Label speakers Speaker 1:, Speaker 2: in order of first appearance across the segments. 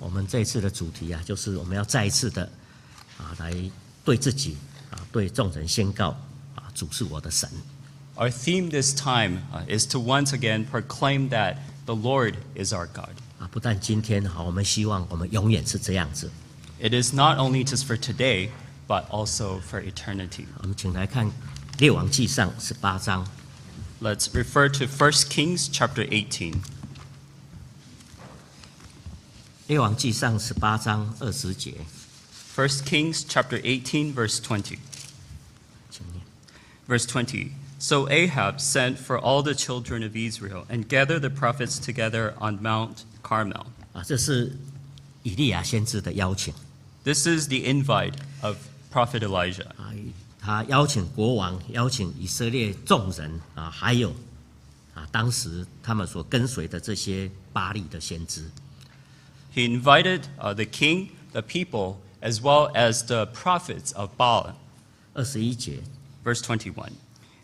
Speaker 1: 我们这一次的主题啊，就是我们要再一次的来对自己对众人宣告主是我的神。
Speaker 2: Our theme this time is to once again proclaim that the Lord is our God.
Speaker 1: 不但今天我们希望我们永远是这样子。
Speaker 2: It is not only just for today, but also for eternity.
Speaker 1: 我们请来看列王纪上18章。
Speaker 2: Let's refer to 1 Kings chapter 18.
Speaker 1: 列王纪上18章20节。
Speaker 2: 1 Kings chapter 18, verse 20. Verse 20. So Ahab sent for all the children of Israel and gathered the prophets together on Mount Carmel.
Speaker 1: 这是以利亚先知的邀请。
Speaker 2: This is the invite of Prophet Elijah.
Speaker 1: 他邀请国王，邀请以色列众人还有当时他们所跟随的这些巴力的先知。
Speaker 2: He invited the king, the people, as well as the prophets of Baal.
Speaker 1: 21节。
Speaker 2: Verse 21.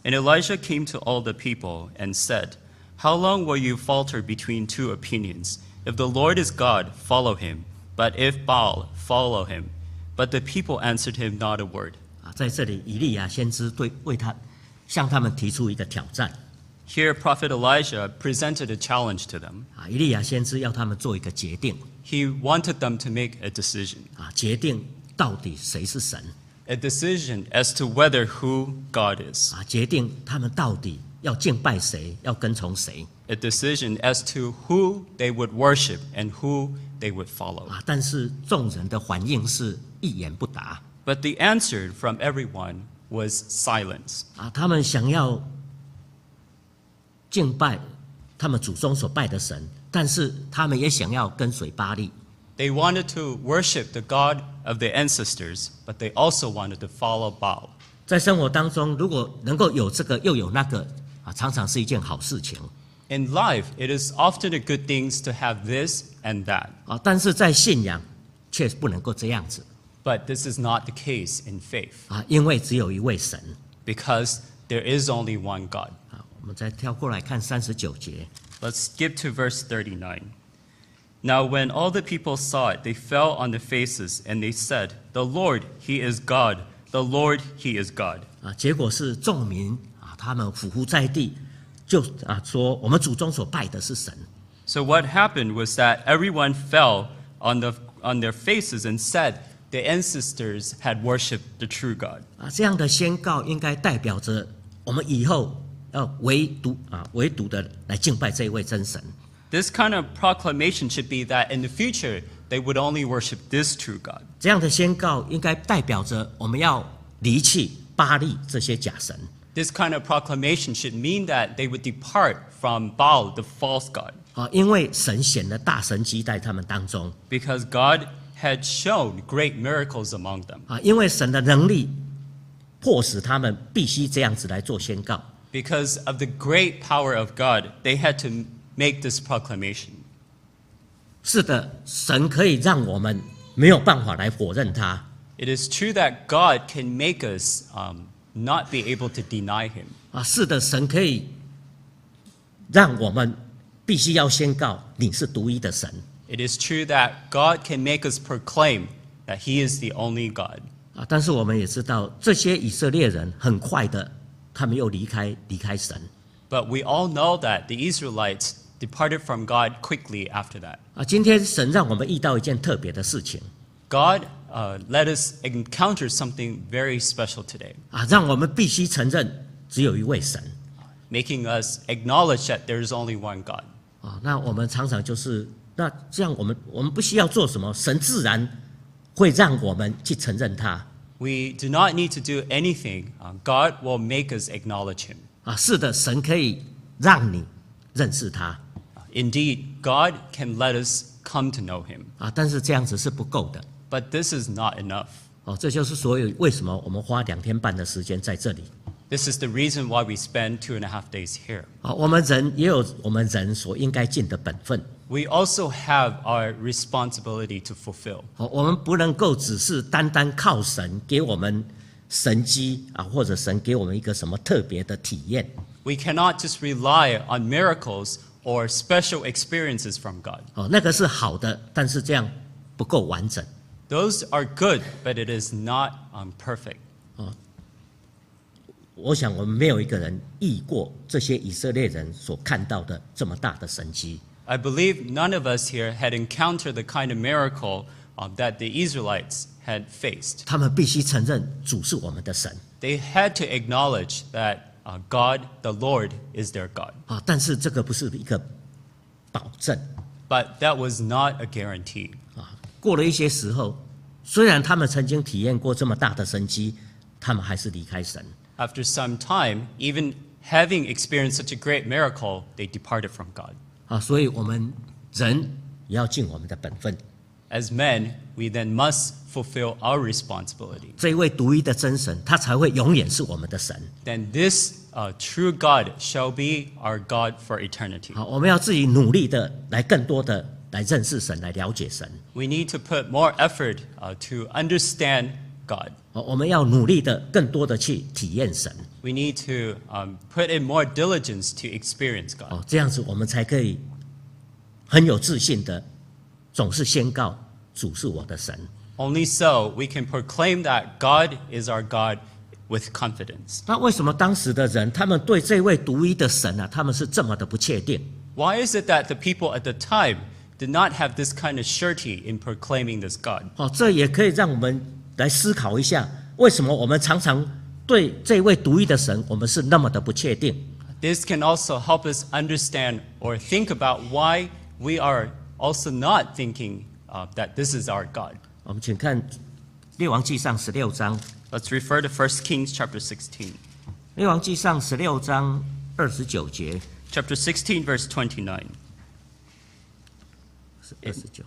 Speaker 2: And Elijah came to all the people and said, How long will you falter between two opinions? If the Lord is God, follow him. But if Baal, follow him. But the people answered him not a word.
Speaker 1: 在这里，以利亚先知向他们提出一个挑战。
Speaker 2: Here, Prophet Elijah presented a challenge to them.
Speaker 1: 以利亚先知要他们做一个决定。
Speaker 2: He wanted them to make a decision.
Speaker 1: 决定到底谁是神。
Speaker 2: A decision as to whether who God is.
Speaker 1: 决定他们到底要敬拜谁，要跟从谁。
Speaker 2: A decision as to who they would worship and who they would follow.
Speaker 1: 但是众人的反应是一言不答。
Speaker 2: But the answer from everyone was silence.
Speaker 1: 他们想要敬拜他们祖宗所拜的神，但是他们也想要跟随巴力。
Speaker 2: They wanted to worship the God of their ancestors, but they also wanted to follow Baal.
Speaker 1: 在生活当中，如果能够有这个又有那个常常是一件好事情。
Speaker 2: In life, it is often a good thing to have this and that.
Speaker 1: 但是在信仰却不能够这样子。
Speaker 2: But this is not the case in faith.
Speaker 1: 因为只有一位神。
Speaker 2: Because there is only one God.
Speaker 1: 我们再跳过来看39节。
Speaker 2: Let's skip to verse 39. Now when all the people saw it, they fell on their faces, and they said, The Lord, He is God. The Lord, He is God.
Speaker 1: 结果是众民他们俯伏在地，就说我们祖宗所拜的是神。
Speaker 2: So what happened was that everyone fell on their faces and said, The ancestors had worshipped the true God.
Speaker 1: 这样的宣告应该代表着我们以后要唯独的来敬拜这一位真神。
Speaker 2: This kind of proclamation should be that in the future they would only worship this true God.
Speaker 1: 这样的宣告应该代表着我们要离弃巴力这些假神。
Speaker 2: This kind of proclamation should mean that they would depart from Baal, the false god.
Speaker 1: 因为神显了大神迹在他们当中。
Speaker 2: Because God had shown great miracles among them.
Speaker 1: 因为神的能力迫使他们必须这样子来做宣告。
Speaker 2: Because of the great power of God, they had to make this proclamation.
Speaker 1: 是的，神可以让我们没有办法来否认他。
Speaker 2: It is true that God can make us not be able to deny Him.
Speaker 1: 是的，神可以让我们必须要宣告你是独一的神。
Speaker 2: It is true that God can make us proclaim that He is the only God.
Speaker 1: 但是我们也知道，这些以色列人很快的，他们又离开神。
Speaker 2: But we all know that the Israelites departed from God quickly after that.
Speaker 1: 今天神让我们遇到一件特别的事情。
Speaker 2: God let us encounter something very special today.
Speaker 1: 让我们必须承认只有一位神。
Speaker 2: Making us acknowledge that there is only one God.
Speaker 1: 那我们常常就是这样，我们不需要做什么，神自然会让我们去承认他。
Speaker 2: We do not need to do anything. God will make us acknowledge Him.
Speaker 1: 是的，神可以让你认识他。
Speaker 2: Indeed, God can let us come to know Him.
Speaker 1: 但是这样子是不够的。
Speaker 2: But this is not enough.
Speaker 1: 这就是为什么我们花2天半的时间在这里。
Speaker 2: This is the reason why we spend 2.5 days here.
Speaker 1: 我们人也有我们人所应该尽的本分。
Speaker 2: We also have our responsibility to fulfill.
Speaker 1: 我们不能够只是单单靠神给我们神迹或者神给我们一个什么特别的体验。
Speaker 2: We cannot just rely on miracles or special experiences from God.
Speaker 1: 那个是好的，但是这样不够完整。
Speaker 2: Those are good, but it is not perfect.
Speaker 1: 我想我们没有一个人遇过这些以色列人所看到的这么大的神迹。
Speaker 2: I believe none of us here had encountered the kind of miracle that the Israelites had faced.
Speaker 1: 他们必须承认主是我们的神
Speaker 2: They had to acknowledge that God, the Lord, is their God.
Speaker 1: 但是这个不是一个保证
Speaker 2: But that was not a guarantee.
Speaker 1: 过了一些时候，虽然他们曾经体验过这么大的神迹，他们还是离开神。
Speaker 2: After some time, even having experienced such a great miracle, they departed from God.
Speaker 1: 所以我们人也要尽我们的本分。
Speaker 2: As men, we then must fulfill our responsibility.
Speaker 1: 这一位独一的真神，他才会永远是我们的神。
Speaker 2: Then this true God shall be our God for eternity.
Speaker 1: 我们要自己努力的来更多的来认识神，来了解神。
Speaker 2: We need to put more effort to understand God.
Speaker 1: 我们要努力的更多的去体验神。
Speaker 2: We need to put in more diligence to experience God.
Speaker 1: 这样子我们才可以很有自信的，总是宣告主是我的神。
Speaker 2: Only so we can proclaim that God is our God with confidence.
Speaker 1: 那为什么当时的人他们对这位独一的神他们是这么的不确定？
Speaker 2: Why is it that the people at the time did not have this kind of surety in proclaiming this God?
Speaker 1: 这也可以让我们来思考一下，为什么我们常常对这位独一的神，我们是那么的不确定？
Speaker 2: This can also help us understand or think about why we are also not thinking that this is our God.
Speaker 1: 我们请看列王纪上16章，
Speaker 2: Let's refer to 1 Kings chapter 16.
Speaker 1: 列王纪上16章29节，
Speaker 2: Chapter 16, verse 29.
Speaker 1: 是29。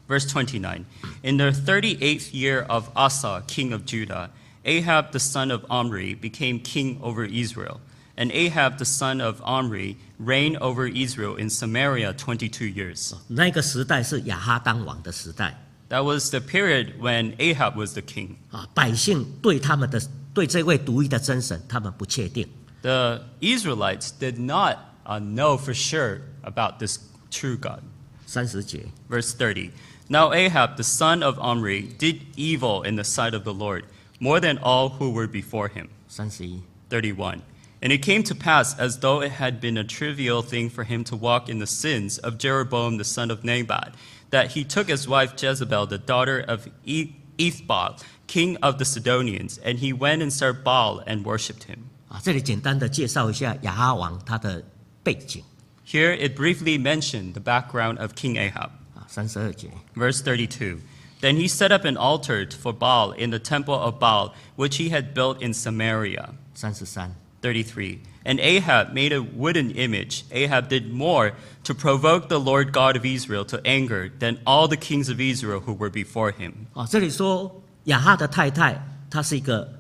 Speaker 2: Verse 29. In the 38th year of Asa, king of Judah, Ahab the son of Omri became king over Israel. And Ahab the son of Omri reigned over Israel in Samaria 22 years.
Speaker 1: 那个时代是亚哈当王的时代
Speaker 2: That was the period when Ahab was the king.
Speaker 1: 百姓对这位独一的真神，他们不确定。
Speaker 2: The Israelites did not know for sure about this true God.
Speaker 1: 30节，
Speaker 2: Verse 30. Now Ahab the son of Omri did evil in the sight of the Lord, more than all who were before him.
Speaker 1: 31。
Speaker 2: 31. And it came to pass, as though it had been a trivial thing for him to walk in the sins of Jeroboam the son of Nebat, that he took his wife Jezebel, the daughter of Ethbaal, king of the Sidonians, and he went and served Baal and worshipped him.
Speaker 1: 这里简单的介绍一下亚哈王他的背景。
Speaker 2: Here it briefly mentioned the background of King Ahab.
Speaker 1: 32节，
Speaker 2: Verse 32. Then he set up an altar for Baal in the temple of Baal, which he had built in Samaria.
Speaker 1: 33。
Speaker 2: 33. And Ahab made a wooden image. Ahab did more to provoke the Lord God of Israel to anger than all the kings of Israel who were before him.
Speaker 1: 这里说亚哈的太太，她是一个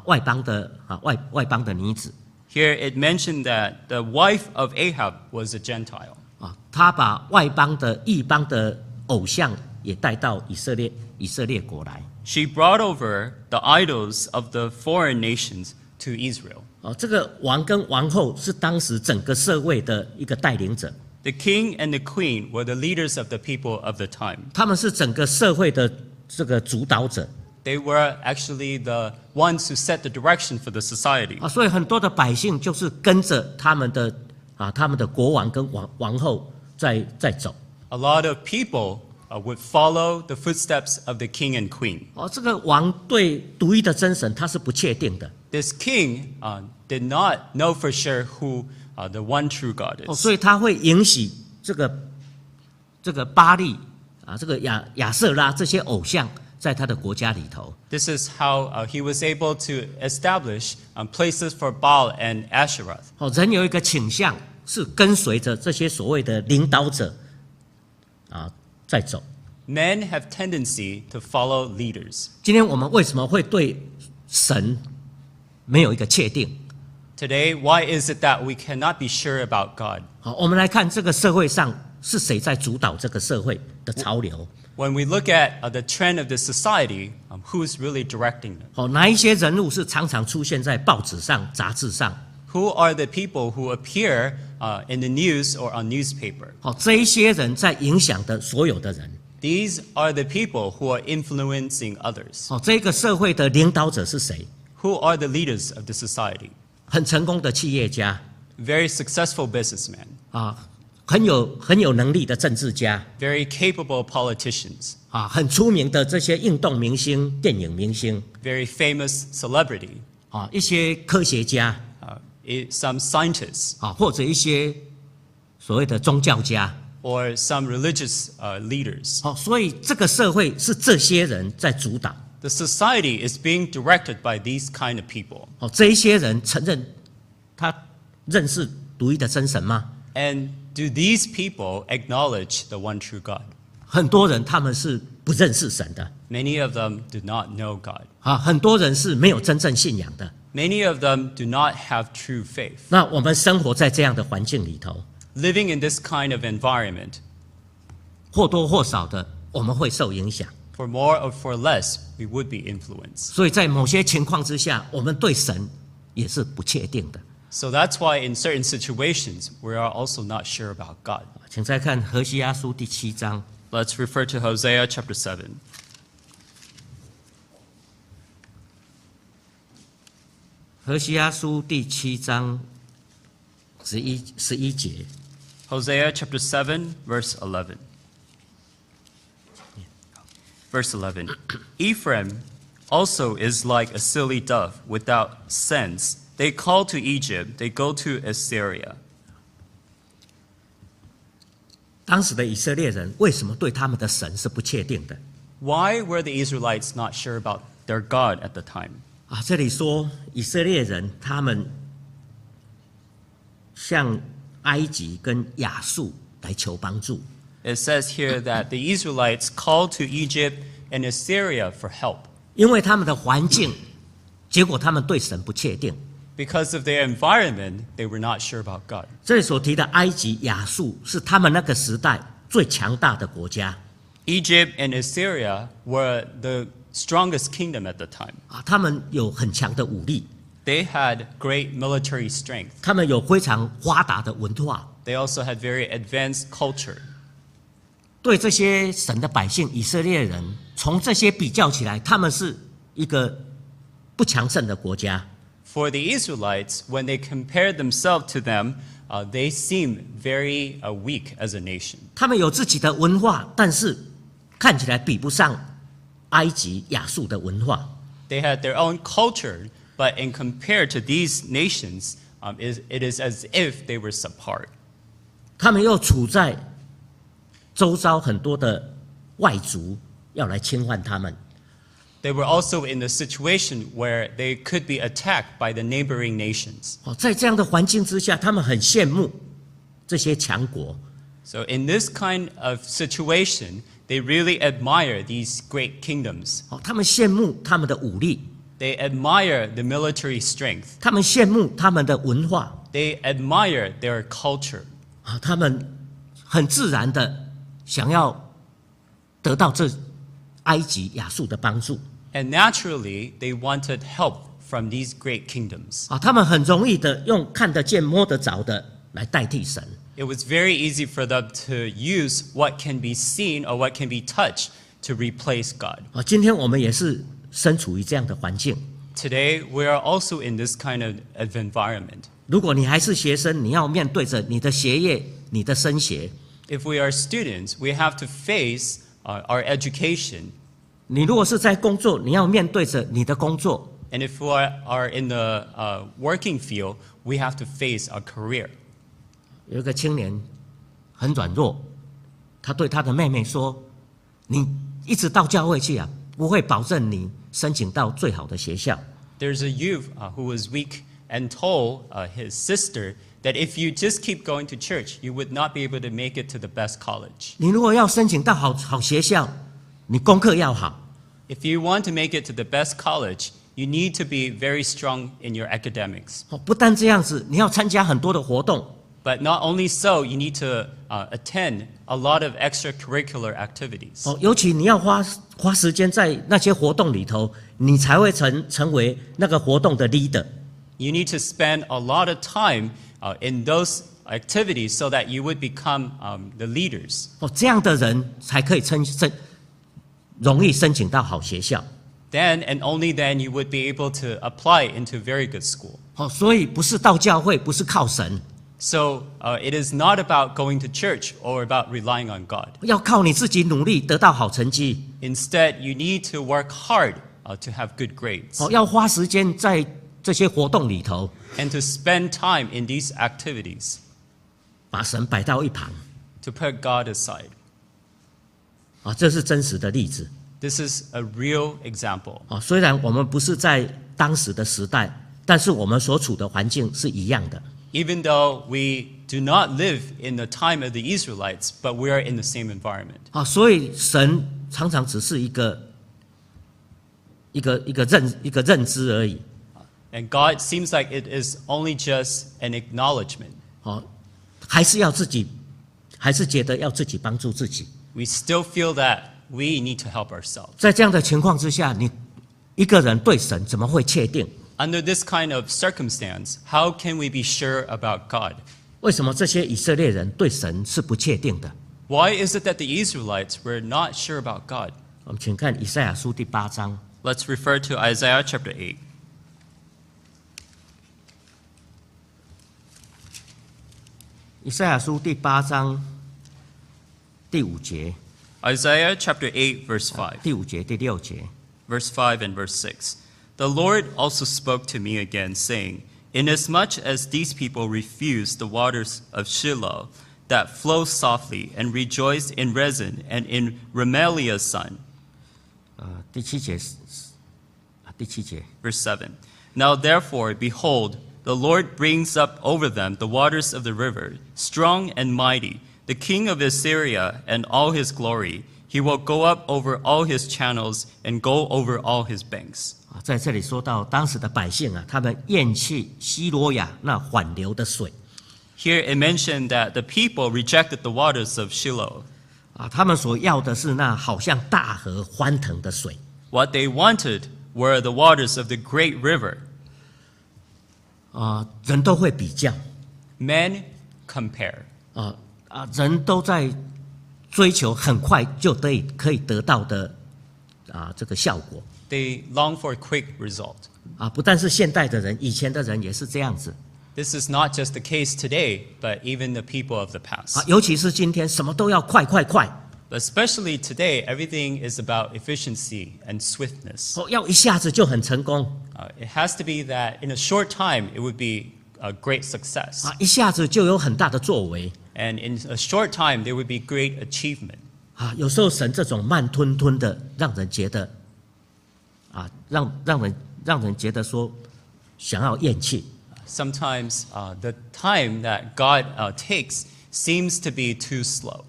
Speaker 1: 外邦的女子
Speaker 2: Here it mentioned that the wife of Ahab was a Gentile.
Speaker 1: 她把异邦的偶像也带到以色列国来。
Speaker 2: She brought over the idols of the foreign nations to Israel.
Speaker 1: 这个王跟王后是当时整个社会的一个带领者，
Speaker 2: The king and the queen were the leaders of the people of the time.
Speaker 1: 他们是整个社会的这个主导者
Speaker 2: They were actually the ones who set the direction for the society.
Speaker 1: 所以很多的百姓就是跟着他们的国王跟王后在走。
Speaker 2: A lot of people would follow the footsteps of the king and queen.
Speaker 1: 这个王对独一的真神他是不确定的，
Speaker 2: This king did not know for sure who the one true God is.
Speaker 1: 所以他会允许这个巴力这个亚瑟拉这些偶像在他的国家里头。
Speaker 2: This is how he was able to establish places for Baal and Asheroth.
Speaker 1: 人有一个倾向是跟随着这些所谓的领导者在走。
Speaker 2: Men have tendency to follow leaders.
Speaker 1: 今天我们为什么会对神没有一个确定？
Speaker 2: Today, why is it that we cannot be sure about God?
Speaker 1: 我们来看这个社会上是谁在主导这个社会的潮流？
Speaker 2: When we look at the trend of this society, who's really directing them?
Speaker 1: 哪一些人物是常常出现在报纸上、杂志上？
Speaker 2: Who are the people who appear in the news or on newspaper?
Speaker 1: 这一些人在影响的所有的人。
Speaker 2: These are the people who are influencing others.
Speaker 1: 这个社会的领导者是谁？
Speaker 2: Who are the leaders of the society?
Speaker 1: 很成功的企业家
Speaker 2: Very successful businessmen,
Speaker 1: 很有能力的政治家
Speaker 2: very capable politicians,
Speaker 1: 很出名的这些运动明星、电影明星
Speaker 2: very famous celebrity,
Speaker 1: 一些科学家
Speaker 2: some scientists,
Speaker 1: 或者一些所谓的宗教家
Speaker 2: or some religious leaders.
Speaker 1: 所以这个社会是这些人在主导。
Speaker 2: The society is being directed by these kind of people.
Speaker 1: 这一些人承认他认识独一的真神吗？
Speaker 2: And do these people acknowledge the one true God?
Speaker 1: 很多人他们是不认识神的
Speaker 2: Many of them do not know God.
Speaker 1: 很多人是没有真正信仰的。
Speaker 2: Many of them do not have true faith.
Speaker 1: 那我们生活在这样的环境里头，
Speaker 2: Living in this kind of environment,
Speaker 1: 或多或少的我们会受影响。
Speaker 2: for more or for less, we would be influenced.
Speaker 1: 所以在某些情况之下，我们对神也是不确定的。
Speaker 2: So that's why in certain situations, we are also not sure about God.
Speaker 1: 请再看何西阿书第7章。
Speaker 2: Let's refer to Hosea chapter 7.
Speaker 1: 何西阿书第7章11节。
Speaker 2: Hosea chapter 7, verse 11. Verse 11. Ephraim also is like a silly dove without sense. They call to Egypt, they go to Assyria.
Speaker 1: 当时的以色列人为什么对他们的神是不确定的？
Speaker 2: Why were the Israelites not sure about their God at the time?
Speaker 1: 这里说以色列人他们向埃及跟亚述来求帮助。
Speaker 2: It says here that the Israelites called to Egypt and Assyria for help.
Speaker 1: 因为他们的环境，结果他们对神不确定。
Speaker 2: Because of their environment, they were not sure about God.
Speaker 1: 这里所提的埃及、亚述是他们那个时代最强大的国家。
Speaker 2: Egypt and Assyria were the strongest kingdom at the time.
Speaker 1: 他们有很强的武力，
Speaker 2: They had great military strength.
Speaker 1: 他们有非常发达的文化。
Speaker 2: They also had very advanced culture.
Speaker 1: 对这些神的百姓以色列人，从这些比较起来，他们是一个不强盛的国家。
Speaker 2: For the Israelites, when they compared themselves to them, they seemed very weak as a nation.
Speaker 1: 他们有自己的文化，但是看起来比不上埃及、亚述的文化。
Speaker 2: They had their own culture, but in compared to these nations, it is as if they were subpar.
Speaker 1: 他们又处在周遭很多的外族要来侵犯他们。
Speaker 2: They were also in a situation where they could be attacked by the neighboring nations.
Speaker 1: 在这样的环境之下，他们很羡慕这些强国。
Speaker 2: So in this kind of situation, they really admire these great kingdoms.
Speaker 1: 他们羡慕他们的武力，
Speaker 2: They admire the military strength.
Speaker 1: 他们羡慕他们的文化，
Speaker 2: They admire their culture.
Speaker 1: 他们很自然的想要得到这埃及、亚述的帮助。
Speaker 2: And naturally, they wanted help from these great kingdoms.
Speaker 1: 他们很容易的用看得见、摸得着的来代替神。
Speaker 2: It was very easy for them to use what can be seen or what can be touched to replace God.
Speaker 1: 今天我们也是身处于这样的环境。
Speaker 2: Today, we are also in this kind of environment.
Speaker 1: 如果你还是学生，你要面对着你的学业、你的升学。
Speaker 2: If we are students, we have to face our education.
Speaker 1: 你如果是在工作，你要面对着你的工作。
Speaker 2: And if we are in the working field, we have to face our career.
Speaker 1: 有一个青年很软弱，他对他的妹妹说：“你一直到教会去啊，不会保证你申请到最好的学校。”
Speaker 2: There's a youth who was weak and told his sister that if you just keep going to church, you would not be able to make it to the best college.
Speaker 1: 你如果要申请到好学校，你功课要好。
Speaker 2: If you want to make it to the best college, you need to be very strong in your academics.
Speaker 1: 不但这样子，你要参加很多的活动。
Speaker 2: But not only so, you need to attend a lot of extracurricular activities.
Speaker 1: 尤其你要花时间在那些活动里头，你才会成为那个活动的 leader。
Speaker 2: You need to spend a lot of time in those activities so that you would become the leaders.
Speaker 1: 这样的人才可以容易申请到好学校。
Speaker 2: Then and only then you would be able to apply into a very good school.
Speaker 1: 所以不是到教会，不是靠神，
Speaker 2: So it is not about going to church or about relying on God.
Speaker 1: 要靠你自己努力得到好成绩。
Speaker 2: Instead, you need to work hard to have good grades
Speaker 1: 要花时间在这些活动里头，
Speaker 2: and to spend time in these activities,
Speaker 1: 把神摆到一旁。
Speaker 2: to put God aside.
Speaker 1: 这是真实的例子。
Speaker 2: This is a real example.
Speaker 1: 虽然我们不是在当时的时代，但是我们所处的环境是一样的。
Speaker 2: Even though we do not live in the time of the Israelites, but we are in the same environment.
Speaker 1: 所以神常常只是一个认知而已。
Speaker 2: And God seems like it is only just an acknowledgement.
Speaker 1: 还是觉得要自己帮助自己。
Speaker 2: We still feel that we need to help ourselves.
Speaker 1: 在这样的情况之下，你一个人对神怎么会确定？
Speaker 2: Under this kind of circumstance, how can we be sure about God?
Speaker 1: 为什么这些以色列人对神是不确定的？
Speaker 2: Why is it that the Israelites were not sure about God?
Speaker 1: 我们请看以赛亚书第8章。
Speaker 2: Let's refer to Isaiah chapter 8.
Speaker 1: 以赛亚书第8章第5节，
Speaker 2: Isaiah chapter 8, verse 5.
Speaker 1: 第5节、第6节。
Speaker 2: Verse 5 and verse 6. The Lord also spoke to me again, saying, Inasmuch as these people refuse the waters of Shiloh that flow softly, and rejoice in Rezin and in Remaliah's son.
Speaker 1: 第7节，第7节。
Speaker 2: Verse 7. Now therefore, behold, the Lord brings up over them the waters of the river, strong and mighty, the king of Assyria and all his glory. He will go up over all his channels and go over all his banks.
Speaker 1: 在这里说到当时的百姓他们厌弃西罗亚那缓流的水。
Speaker 2: Here it mentioned that the people rejected the waters of Shiloh.
Speaker 1: 他们所要的是那好像大河欢腾的水。
Speaker 2: What they wanted were the waters of the great river.
Speaker 1: 人都会比较。
Speaker 2: Men compare.
Speaker 1: 人都在追求很快就可以得到的这个效果。
Speaker 2: They long for a quick result.
Speaker 1: 不但是现代的人，以前的人也是这样子。
Speaker 2: This is not just the case today, but even the people of the past.
Speaker 1: 尤其是今天，什么都要快。
Speaker 2: But especially today, everything is about efficiency and swiftness.
Speaker 1: 要一下子就很成功。
Speaker 2: It has to be that in a short time, it would be a great success.
Speaker 1: 一下子就有很大的作为。
Speaker 2: And in a short time, there would be great achievement.
Speaker 1: 有时候神这种慢吞吞的，让人觉得让人觉得说想要厌弃。
Speaker 2: Sometimes the time that God takes seems to be too slow.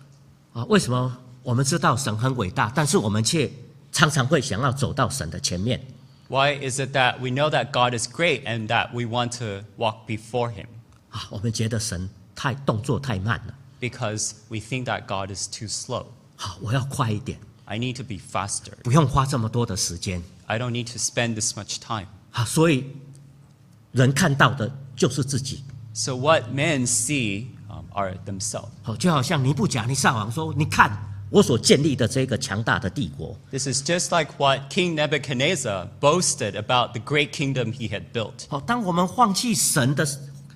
Speaker 1: 为什么我们知道神很伟大，但是我们却常常会想要走到神的前面？
Speaker 2: Why is it that we know that God is great and that we want to walk before Him?
Speaker 1: 我们觉得神动作太慢了。
Speaker 2: Because we think that God is too slow.
Speaker 1: 我要快一点，
Speaker 2: I need to be faster.
Speaker 1: 不用花这么多的时间。
Speaker 2: I don't need to spend this much time.
Speaker 1: 所以人看到的就是自己。
Speaker 2: So what men see are themselves.
Speaker 1: 就好像尼布甲尼撒王说：“你看我所建立的这个强大的帝国。”
Speaker 2: This is just like what King Nebuchadnezzar boasted about the great kingdom he had built.
Speaker 1: 当我们放弃神的、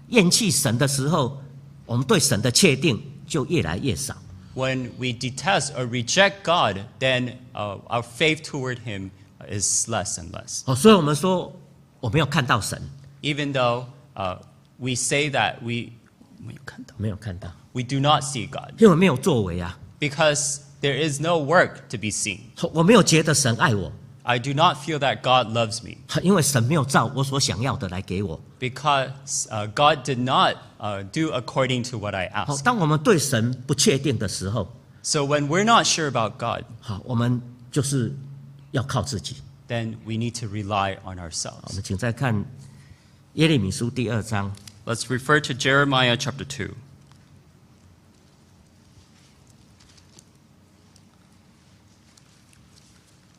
Speaker 1: 厌弃神的时候，我们对神的确定就越来越少。
Speaker 2: When we detest or reject God, then our faith toward Him is less and less.
Speaker 1: 所以我们说我没有看到神，
Speaker 2: Even though we say that we
Speaker 1: 没有看到，
Speaker 2: do not see God,
Speaker 1: 因为没有作为啊，
Speaker 2: because there is no work to be seen.
Speaker 1: 我没有觉得神爱我，
Speaker 2: I do not feel that God loves me,
Speaker 1: 因为神没有照我所想要的来给我。
Speaker 2: because God did not do according to what I asked.
Speaker 1: 当我们对神不确定的时候，
Speaker 2: So when we're not sure about God,
Speaker 1: 我们就是要靠自己。
Speaker 2: then we need to rely on
Speaker 1: 我
Speaker 2: ourselves.
Speaker 1: 们请再看耶利米书第2章。
Speaker 2: Let's refer to Jeremiah chapter 2.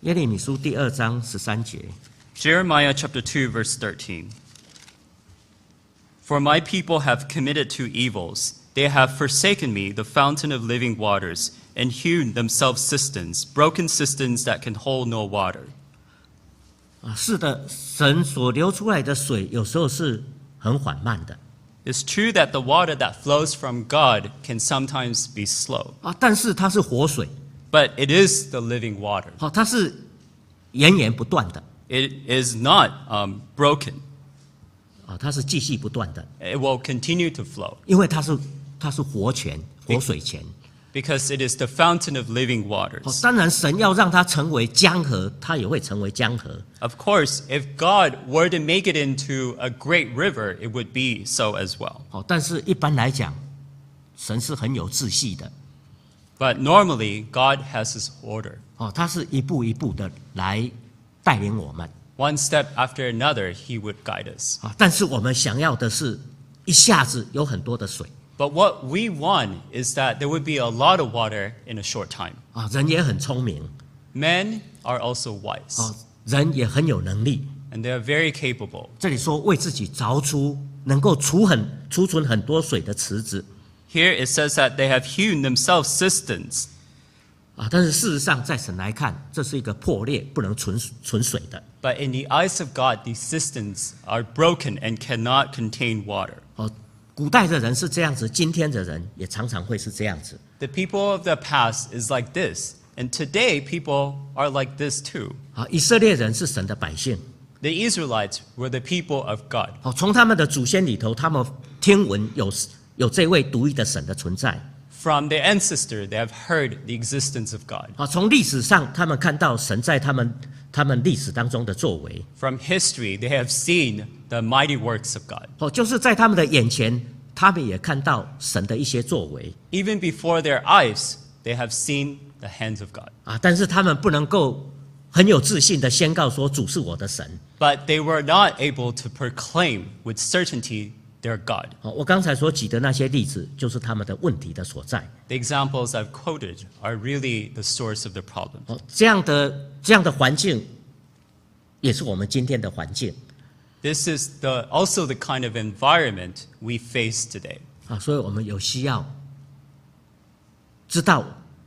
Speaker 1: 耶利米书第2章13节，
Speaker 2: Jeremiah chapter 2, verse 13. For my people have committed two evils. They have forsaken me, the fountain of living waters, and hewn themselves cisterns, broken cisterns that can hold no water.
Speaker 1: 是的，神所流出来的水有时候是很缓慢的。
Speaker 2: It's true that the water that flows from God can sometimes be slow,
Speaker 1: 但是它是活水，
Speaker 2: but it is the living water.
Speaker 1: 它是源源不断的，
Speaker 2: It is not broken.
Speaker 1: 它是继续不断的，
Speaker 2: It will continue to flow
Speaker 1: 因为它是活泉、活水泉。
Speaker 2: because it is the fountain of living waters.
Speaker 1: 当然，神要让它成为江河，它也会成为江河。
Speaker 2: Of course, if God were to make it into a great river, it would be so as well.
Speaker 1: 但是一般来讲，神是很有秩序的，
Speaker 2: But normally, God has His order.
Speaker 1: 他是一步一步的来带领我们。
Speaker 2: One step after another, He would guide us.
Speaker 1: 但是我们想要的是一下子有很多的水。
Speaker 2: But what we want is that there would be a lot of water in a short time.
Speaker 1: 人也很聪明，
Speaker 2: Men are also wise,
Speaker 1: 人也很有能力。
Speaker 2: and they are very capable.
Speaker 1: 这里说为自己凿出能够储存很多水的池子。
Speaker 2: Here it says that they have hewn themselves cisterns.
Speaker 1: 但是事实上，在神来看，这是一个破裂不能存水的。
Speaker 2: But in the eyes of God, these cisterns are broken and cannot contain water.
Speaker 1: 古代的人是这样子，今天的人也常常会是这样子。
Speaker 2: The people of the past is like this, and today people are like this too.
Speaker 1: 以色列人是神的百姓，
Speaker 2: The Israelites were the people of God.
Speaker 1: 从他们的祖先里头，他们听闻有这位独一的神的存在。
Speaker 2: From their ancestor, they have heard the existence of God.
Speaker 1: 从历史上，他们看到神在他们历史当中的作为。
Speaker 2: From history, they have seen the mighty works of God.
Speaker 1: 就是在他们的眼前，他们也看到神的一些作为。
Speaker 2: Even before their eyes, they have seen the hands of God.
Speaker 1: 但是他们不能够很有自信的宣告说：“主是我的神。”
Speaker 2: But they were not able to proclaim with certainty their God.
Speaker 1: 我刚才所举的那些例子，就是他们的问题的所在。
Speaker 2: The examples I've quoted are really the source of the problem.
Speaker 1: 这样的环境，也是我们今天的环境。
Speaker 2: This is also the kind of environment we face today.
Speaker 1: 所以我们有需要知道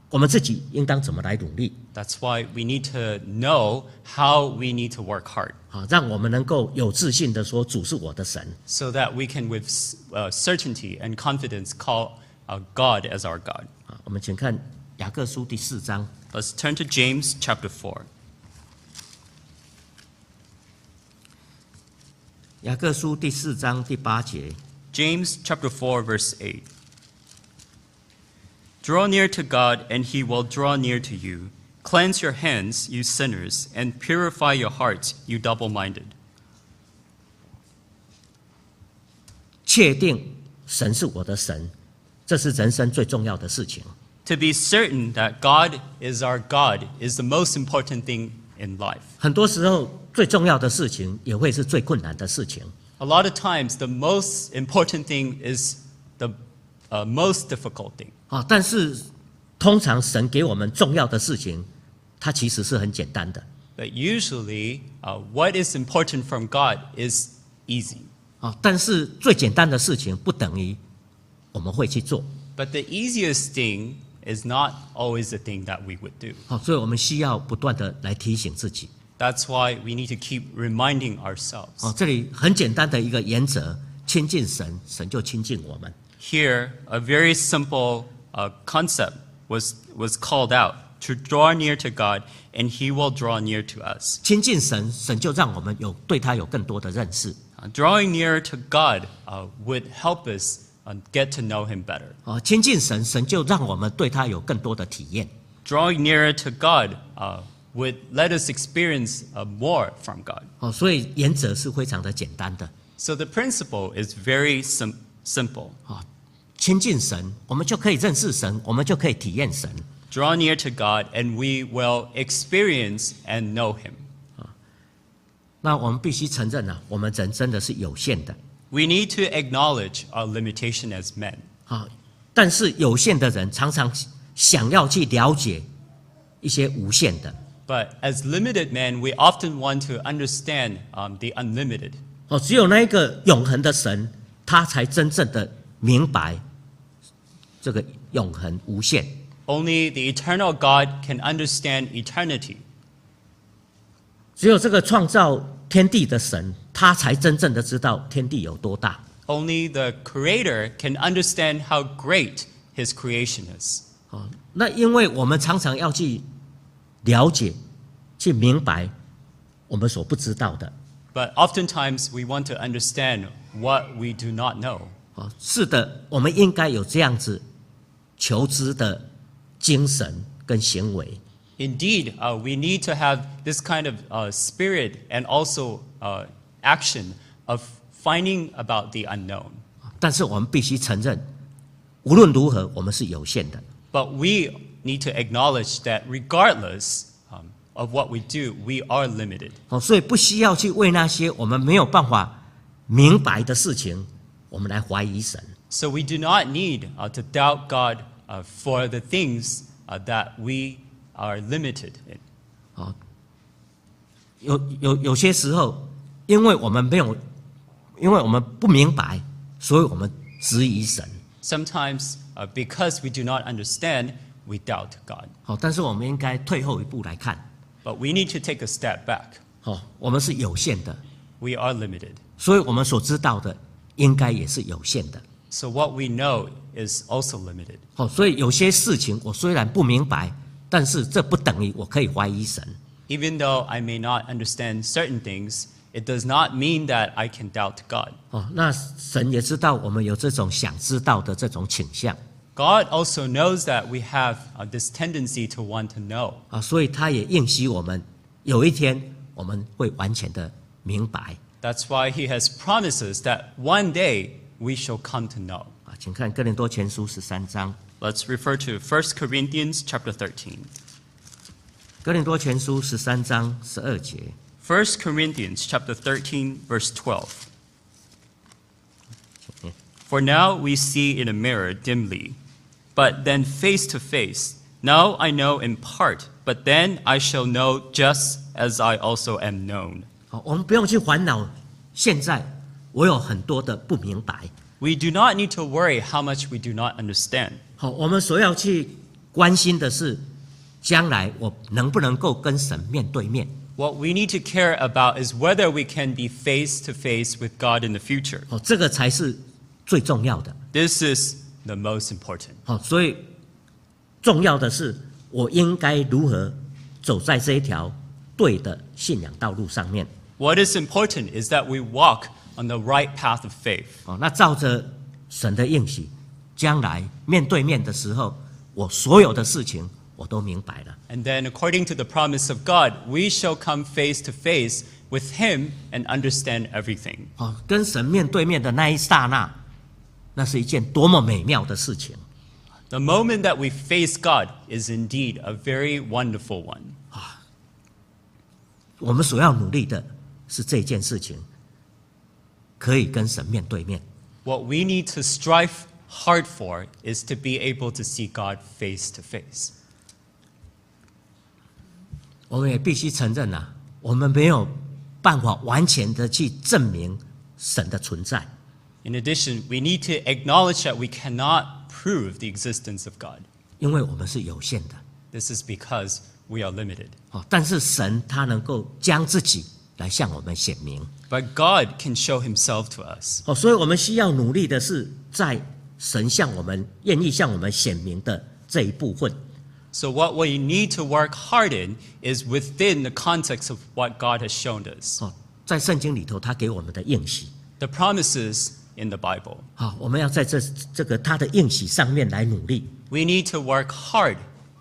Speaker 1: 我们自己应当怎么来努力。
Speaker 2: That's why we need to know how we need to work hard.
Speaker 1: 让我们能够有自信的说：“主是我的神。”
Speaker 2: So that we can with certainty and confidence call God as our God.
Speaker 1: 我们请看雅各书第4章。
Speaker 2: Let's turn to James chapter 4.
Speaker 1: 雅各书第4章第8节。
Speaker 2: James chapter 4 verse 8. Draw near to God, and He will draw near to you. Cleanse your hands, you sinners, and purify your hearts, you double-minded.
Speaker 1: 确定神是我的神，这是人生最重要的事情。
Speaker 2: To be certain that God is our God is the most important thing in life.
Speaker 1: 很多时候，最重要的事情也会是最困难的事情。
Speaker 2: A lot of times, the most important thing is the most difficult thing.
Speaker 1: 但是通常神给我们重要的事情，它其实是很简单的。
Speaker 2: But usually, what is important from God is easy.
Speaker 1: 但是最简单的事情不等于我们会去做。
Speaker 2: But the easiest thing is not always the thing that we would do.
Speaker 1: 所以我们需要不断的来提醒自己。
Speaker 2: That's why we need to keep reminding ourselves.
Speaker 1: 这里很简单的一个原则：亲近神，神就亲近我们。
Speaker 2: Here, a very simple concept was called out to draw near to God, and He will draw near to us.
Speaker 1: 亲近神，神就让我们对他有更多的认识。
Speaker 2: Drawing near to God would help us get to know Him better.
Speaker 1: 亲近神，神就让我们对他有更多的体验。
Speaker 2: Drawing nearer to God would let us experience more from God.
Speaker 1: 所以原则是非常的简单的。
Speaker 2: So the principle is very simple.
Speaker 1: 亲近神，我们就可以认识神，我们就可以体验神。
Speaker 2: Draw near to God, and we will experience and know Him.
Speaker 1: 那我们必须承认我们人真的是有限的。
Speaker 2: We need to acknowledge our limitation as men.
Speaker 1: 但是有限的人常常想要去了解一些无限的。
Speaker 2: But as limited men, we often want to understand the unlimited.
Speaker 1: 只有那一个永恒的神，他才真正的明白这个永恒无限。
Speaker 2: Only the eternal God can understand eternity.
Speaker 1: 只有这个创造天地的神，他才真正的知道天地有多大。
Speaker 2: Only the Creator can understand how great His creation is.
Speaker 1: 那因为我们常常要去了解、去明白我们所不知道的。
Speaker 2: But oftentimes we want to understand what we do not know.
Speaker 1: 是的，我们应该有这样子求知的精神跟行为。
Speaker 2: Indeed, we need to have this kind of spirit and also action of finding about the unknown.
Speaker 1: 但是我们必须承认，无论如何，我们是有限的。
Speaker 2: But we need to acknowledge that regardless of what we do, we are limited.
Speaker 1: 所以不需要去为那些我们没有办法明白的事情，我们来怀疑神。
Speaker 2: So we do not need to doubt God for the things that we are limited in.
Speaker 1: 有些时候，因为我们不明白，所以我们质疑神。
Speaker 2: Sometimes, because we do not understand, we doubt God.
Speaker 1: 但是我们应该退后一步来看。
Speaker 2: But we need to take a step back.
Speaker 1: 我们是有限的，
Speaker 2: We are limited.
Speaker 1: 所以我们所知道的应该也是有限的。
Speaker 2: So what we know is also limited.
Speaker 1: 所以有些事情我虽然不明白，但是这不等于我可以怀疑神。
Speaker 2: Even though I may not understand certain things, it does not mean that I can doubt God.
Speaker 1: 那神也知道我们有这种想知道的这种倾向。
Speaker 2: God also knows that we have this tendency to want to know.
Speaker 1: 所以他也应许我们，有一天我们会完全的明白。
Speaker 2: That's why He has promised us that one day we shall come to know.
Speaker 1: 请看哥林多前书13章。
Speaker 2: Let's refer to 1 Corinthians chapter 13.
Speaker 1: 哥林多前书13章12节。
Speaker 2: 1 Corinthians chapter 13, verse 12. For now we see in a mirror dimly, but then face to face. Now I know in part, but then I shall know just as I also am known.
Speaker 1: 我们不用去烦恼，现在我有很多的不明白。
Speaker 2: We do not need to worry how much we do not understand.
Speaker 1: 我们所要去关心的是，将来我能不能够跟神面对面。
Speaker 2: What we need to care about is whether we can be face to face with God in the future.
Speaker 1: 这个才是最重要的。
Speaker 2: This is the most important.
Speaker 1: 所以重要的是，我应该如何走在这一条对的信仰道路上面。
Speaker 2: What is important is that we walk on the right path of faith.
Speaker 1: 那照着神的应许，将来面对面的时候，我所有的事情我都明白了。
Speaker 2: And then according to the promise of God, we shall come face to face with Him and understand everything.
Speaker 1: 跟神面对面的那一刹那，那是一件多么美妙的事情。
Speaker 2: The moment that we face God is indeed a very wonderful one.
Speaker 1: 我们所要努力的是这件事情，可以跟神面对面。
Speaker 2: What we need to strive hard for is to be able to see God face to face.
Speaker 1: 我们也必须承认我们没有办法完全的去证明神的存在。
Speaker 2: In addition, we need to acknowledge that we cannot prove the existence of God.
Speaker 1: 因为我们是有限的。
Speaker 2: This is because we are limited.
Speaker 1: 但是神他能够将自己来向我们显明。
Speaker 2: But God can show Himself to us.
Speaker 1: 所以我们需要努力的是，在神愿意向我们显明的这一部分。
Speaker 2: So what we need to work hard in is within the context of what God has shown us.
Speaker 1: 在圣经里头，他给我们的应许。
Speaker 2: The promises in the Bible.
Speaker 1: 我们要在这个他的应许上面来努力。
Speaker 2: We need to work hard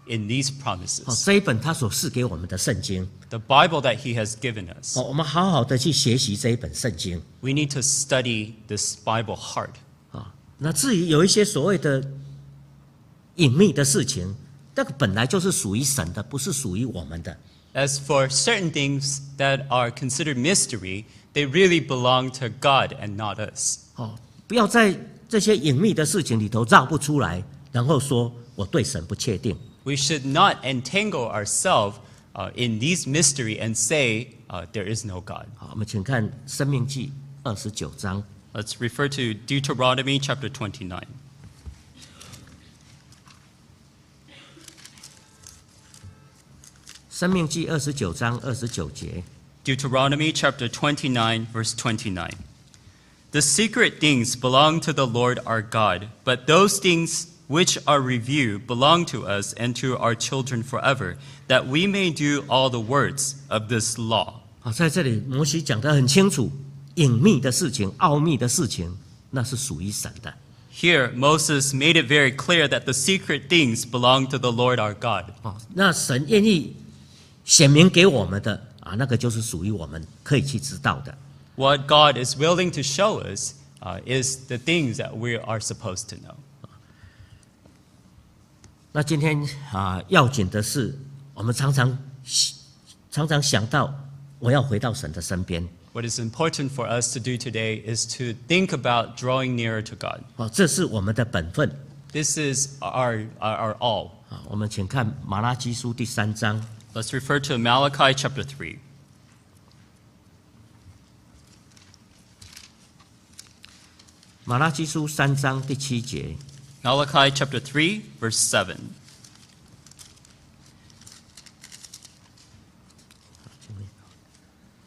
Speaker 2: in these promises.
Speaker 1: 这一本他所赐给我们的圣经。
Speaker 2: The Bible that He has given us.
Speaker 1: 我们好好的去学习这一本圣经。
Speaker 2: We need to study this Bible hard.
Speaker 1: 那至于有一些所谓的隐秘的事情，那个本来就是属于神的，不是属于我们的。
Speaker 2: As for certain things that are considered mystery, they really belong to God and not us.
Speaker 1: 不要在这些隐秘的事情里头绕不出来，然后说我对神不确定。
Speaker 2: We should not entangle ourselves in these mystery and say there is no God.
Speaker 1: 我们请看《申命记》29章。
Speaker 2: Let's refer to Deuteronomy chapter 29.
Speaker 1: 申命记29章29节。
Speaker 2: Deuteronomy chapter 29, verse 29. The secret things belong to the Lord our God, but those things which are revealed belong to us and to our children forever, that we may do all the words of this law.
Speaker 1: 好，在这里摩西讲得很清楚，隐秘的事情、奥秘的事情，那是属于神的。
Speaker 2: Here, Moses made it very clear that the secret things belong to the Lord our God.
Speaker 1: 那神愿意显明给我们的那个就是属于我们可以去知道的。
Speaker 2: What God is willing to show us is the things that we are supposed to know.
Speaker 1: 那今天要紧的是，我们常常想到，我要回到神的身边。
Speaker 2: What is important for us to do today is to think about drawing nearer to God.
Speaker 1: 这是我们的本分。
Speaker 2: This is our all.
Speaker 1: 我们请看马拉基书第3章。
Speaker 2: Let's refer to Malachi chapter 3.
Speaker 1: 马拉基书3章第7节。
Speaker 2: Malachi chapter 3, verse 7.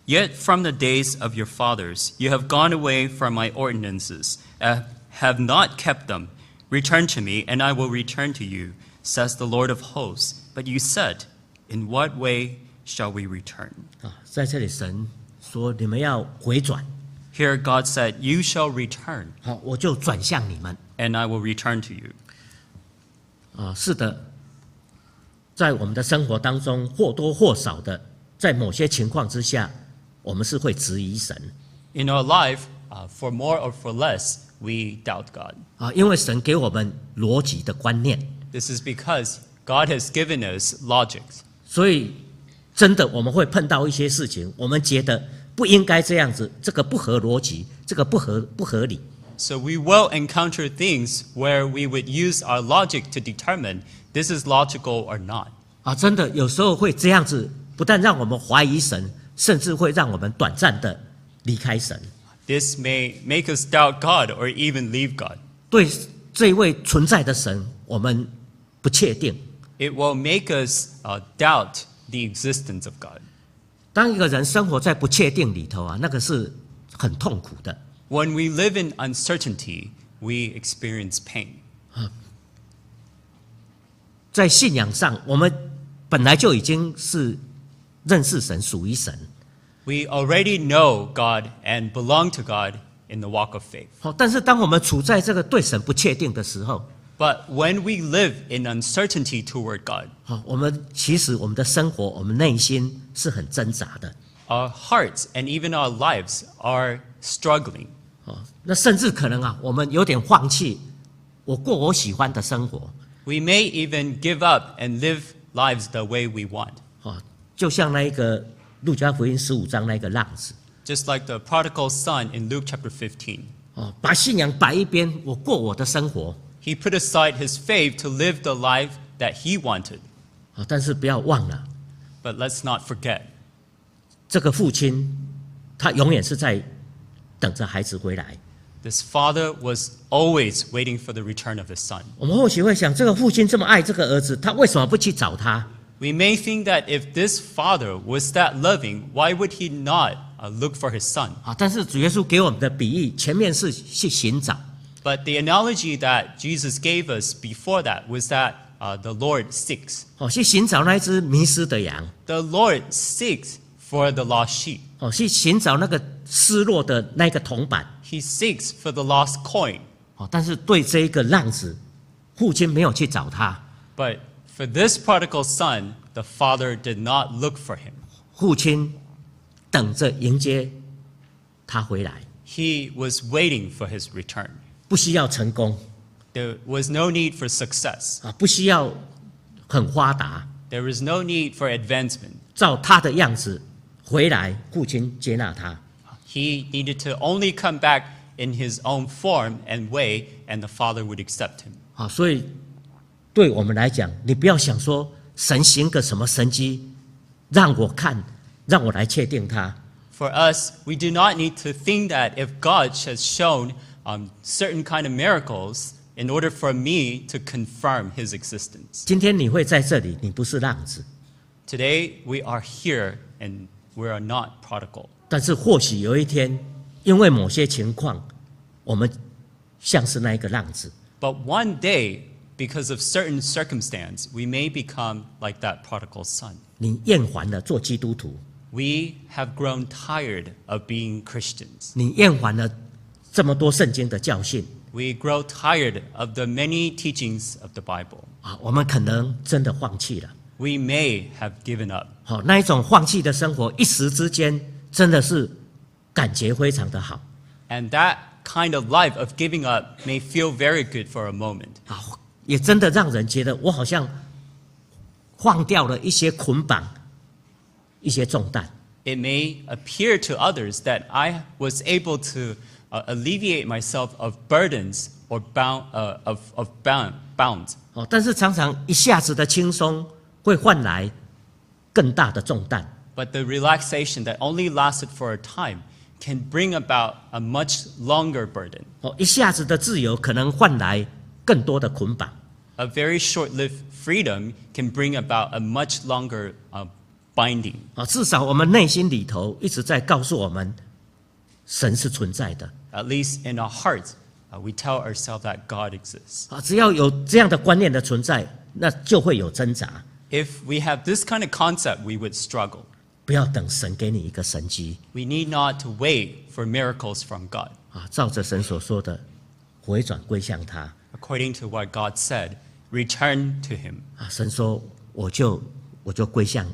Speaker 2: Yet from the days of your fathers you have gone away from my ordinances, have not kept them. Return to me, and I will return to you, says the Lord of hosts. But you said, In what way shall we return?
Speaker 1: 在这里神说你们要回转。
Speaker 2: Here God said, You shall return,
Speaker 1: 好，我就转向你们。
Speaker 2: and I will return to you.
Speaker 1: 是的，在我们的生活当中，或多或少的，在某些情况之下，我们是会质疑神。
Speaker 2: In our life, for more or for less, we doubt God.
Speaker 1: 因为神给我们逻辑的观念，
Speaker 2: This is because God has given us logic.
Speaker 1: 所以真的我们会碰到一些事情，我们觉得不应该这样子，这个不合逻辑，这个不合理。
Speaker 2: So we will encounter things where we would use our logic to determine this is logical or not.
Speaker 1: 真的有时候会这样子，不但让我们怀疑神，甚至会让我们短暂的离开神。
Speaker 2: This may make us doubt God or even leave God.
Speaker 1: 对这位存在的神，我们不确定。
Speaker 2: It will make us doubt the existence of God.
Speaker 1: 当一个人生活在不确定里头那个是很痛苦的。
Speaker 2: When we live in uncertainty, we experience pain.
Speaker 1: 在信仰上，我们本来就已经是认识神、属于神。
Speaker 2: We already know God and belong to God in the walk of faith.
Speaker 1: 但是当我们处在这个对神不确定的时候，
Speaker 2: But when we live in uncertainty toward God,
Speaker 1: 我们其实我们的生活，我们内心是很挣扎的。
Speaker 2: our hearts and even our lives are struggling.
Speaker 1: 那甚至可能我们有点放弃，我过我喜欢的生活。
Speaker 2: We may even give up and live lives the way we want.
Speaker 1: 就像那一个路加福音15章那个浪子，
Speaker 2: Just like the prodigal son in Luke chapter 15.
Speaker 1: 把信仰摆一边，我过我的生活。
Speaker 2: He put aside his faith to live the life that he wanted.
Speaker 1: 但是不要忘了，
Speaker 2: But let's not forget,
Speaker 1: 这个父亲他永远是在等着孩子回来。
Speaker 2: this father was always waiting for the return of his son.
Speaker 1: 我们或许会想，这个父亲这么爱这个儿子，他为什么不去找他？
Speaker 2: We may think that if this father was that loving, why would he not look for his son?
Speaker 1: 但是主耶稣给我们的比喻，前面是去寻找，
Speaker 2: But the analogy that Jesus gave us before that was that the Lord seeks.
Speaker 1: 去寻找那一只迷失的羊，
Speaker 2: The Lord seeks for the lost sheep.
Speaker 1: 去寻找那个失落的那个铜板。
Speaker 2: He seeks for the lost coin.
Speaker 1: 但是对这一个浪子，父亲没有去找他，
Speaker 2: But for this prodigal son, the father did not look for him.
Speaker 1: 父亲等着迎接他回来，
Speaker 2: He was waiting for his return.
Speaker 1: 不需要成功，
Speaker 2: There was no need for success.
Speaker 1: 不需要很发达，
Speaker 2: There was no need for advancement.
Speaker 1: 照他的样子回来，父亲接纳他。
Speaker 2: He needed to only come back in his own form and way, and the father would accept him.
Speaker 1: 所以对我们来讲，你不要想说神行个什么神迹让我看，让我来确定他。
Speaker 2: For us, we do not need to think that if God has shown certain kind of miracles in order for me to confirm his existence.
Speaker 1: 今天你会在这里，你不是浪子，
Speaker 2: Today, we are here and we are not prodigal.
Speaker 1: 但是或许有一天，因为某些情况，我们像是那一个浪子。
Speaker 2: But one day, because of certain circumstance, we may become like that prodigal son.
Speaker 1: 你厌烦了做基督徒，
Speaker 2: We have grown tired of being Christians.
Speaker 1: 你厌烦了这么多圣经的教训
Speaker 2: We grow tired of the many teachings of the Bible.
Speaker 1: 啊，我们可能真的放弃了。
Speaker 2: We may have given up.
Speaker 1: 好，那一种放弃的生活，一时之间真的是感觉非常的好。
Speaker 2: And that kind of life of giving up may feel very good for a moment.
Speaker 1: 好，也真的让人觉得我好像放掉了一些捆绑，一些重担。
Speaker 2: It may appear to others that I was able to alleviate myself of burdens or bounds.
Speaker 1: 哦，但是常常一下子的轻松会换来更大的重担。
Speaker 2: But the relaxation that only lasted for a time can bring about a much longer burden.
Speaker 1: 哦，一下子的自由可能换来更多的捆绑。
Speaker 2: A very short-lived freedom can bring about a much longer binding.
Speaker 1: 啊，至少我们内心里头一直在告诉我们，神是存在的。
Speaker 2: At least in our hearts, we tell ourselves that God exists.
Speaker 1: 啊，只要有这样的观念的存在，那就会有挣扎。
Speaker 2: If we have this kind of concept, we would struggle.
Speaker 1: 不要等神给你一个神迹
Speaker 2: We need not to wait for miracles from God.
Speaker 1: 啊，照着神所说的，回转归向他
Speaker 2: According to what God said, return to Him.
Speaker 1: 啊。神说，我就归向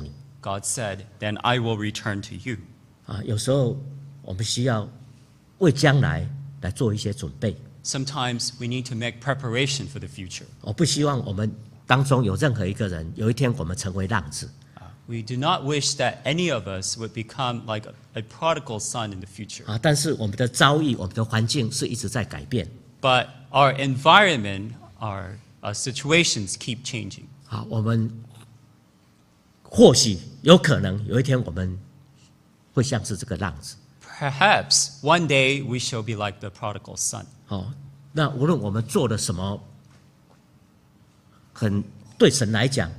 Speaker 1: 你
Speaker 2: God said, then I will return to you.
Speaker 1: 啊。有时候我们需要为将来来做一些准备。
Speaker 2: Sometimes we need to make preparation for the future.
Speaker 1: 我不希望我们当中有任何一个人，有一天我们成为浪子。
Speaker 2: We do not wish that any of us would become like a prodigal son in the future.
Speaker 1: 啊，但是我们的遭遇、我们的环境是一直在改变。
Speaker 2: But our environment, our situations keep changing.
Speaker 1: 啊，我们或许有可能有一天我们会像是这个浪子。
Speaker 2: Perhaps one day we shall be like the prodigal son.
Speaker 1: 哦，那无论我们做了什么，很对神来讲，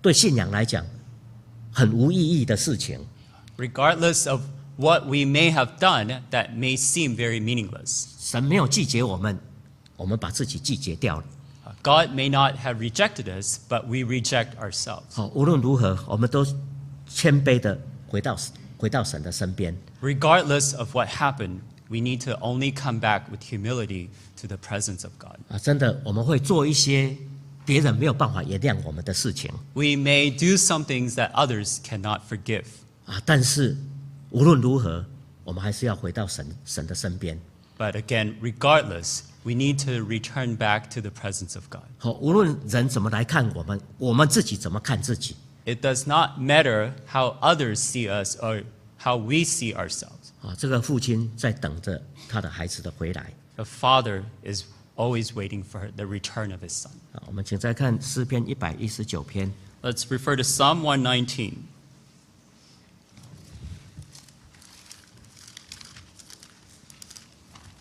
Speaker 1: 对信仰来讲，很无意义的事情，
Speaker 2: Regardless of what we may have done that may seem very meaningless.
Speaker 1: 神没有拒绝我们，我们把自己拒绝掉了。
Speaker 2: God may not have rejected us, but we reject ourselves.
Speaker 1: 好，无论如何，我们都谦卑的回到神的身边。
Speaker 2: Regardless of what happened, we need to only come back with humility to the presence of God.
Speaker 1: 啊，真的，我们会做一些别人没有办法原谅我们的事情
Speaker 2: We may do some things that others cannot forgive.
Speaker 1: 啊，但是无论如何，我们还是要回到神的身边。
Speaker 2: But again, regardless, we need to return back to the presence of God.
Speaker 1: 好，无论人怎么来看我们，我们自己怎么看自己。
Speaker 2: It does not matter how others see us or how we see ourselves.
Speaker 1: 啊，这个父亲在等着他的孩子的回来。
Speaker 2: The father is always waiting for the return of his son.
Speaker 1: 啊，我们请再看诗篇119篇。
Speaker 2: Let's refer to Psalm 119.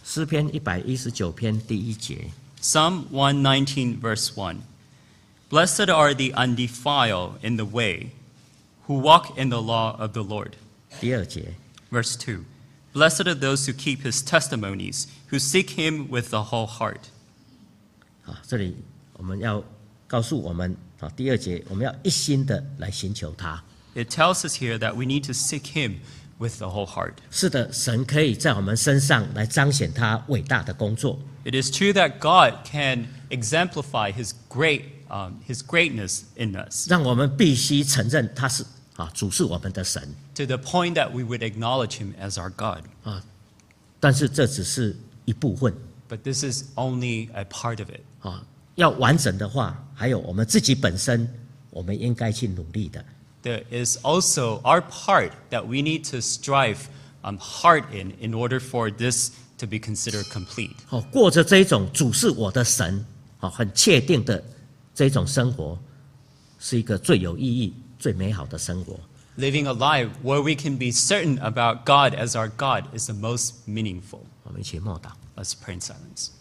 Speaker 1: 诗篇119篇第1节。
Speaker 2: Psalm 119, verse 1. Blessed are the undefiled in the way, who walk in the law of the Lord.
Speaker 1: 第2节。
Speaker 2: Verse 2. Blessed are those who keep his testimonies, who seek him with the whole heart.
Speaker 1: 啊，这里我们要告诉我们啊，第2节我们要一心的来寻求他。
Speaker 2: It tells us here that we need to seek him with the whole heart.
Speaker 1: 是的，神可以在我们身上来彰显他伟大的工作。
Speaker 2: It is true that God can exemplify his greatness in us
Speaker 1: 让我们必须承认他是主是我们的神
Speaker 2: to the point that we would acknowledge him as our God.
Speaker 1: 啊，但是这只是一部分
Speaker 2: But this is only a part of it.
Speaker 1: 啊。要完整的话，还有我们自己本身，我们应该去努力的。
Speaker 2: There is also our part that we need to strive hard in order for this to be considered complete.
Speaker 1: 哦，过着这一种主是我的神，很确定的这种生活，是一个最有意义、最美好的生活。
Speaker 2: Living a life where we can be certain about God as our God is the most meaningful.
Speaker 1: 我们一起默祷。
Speaker 2: Let's pray in silence.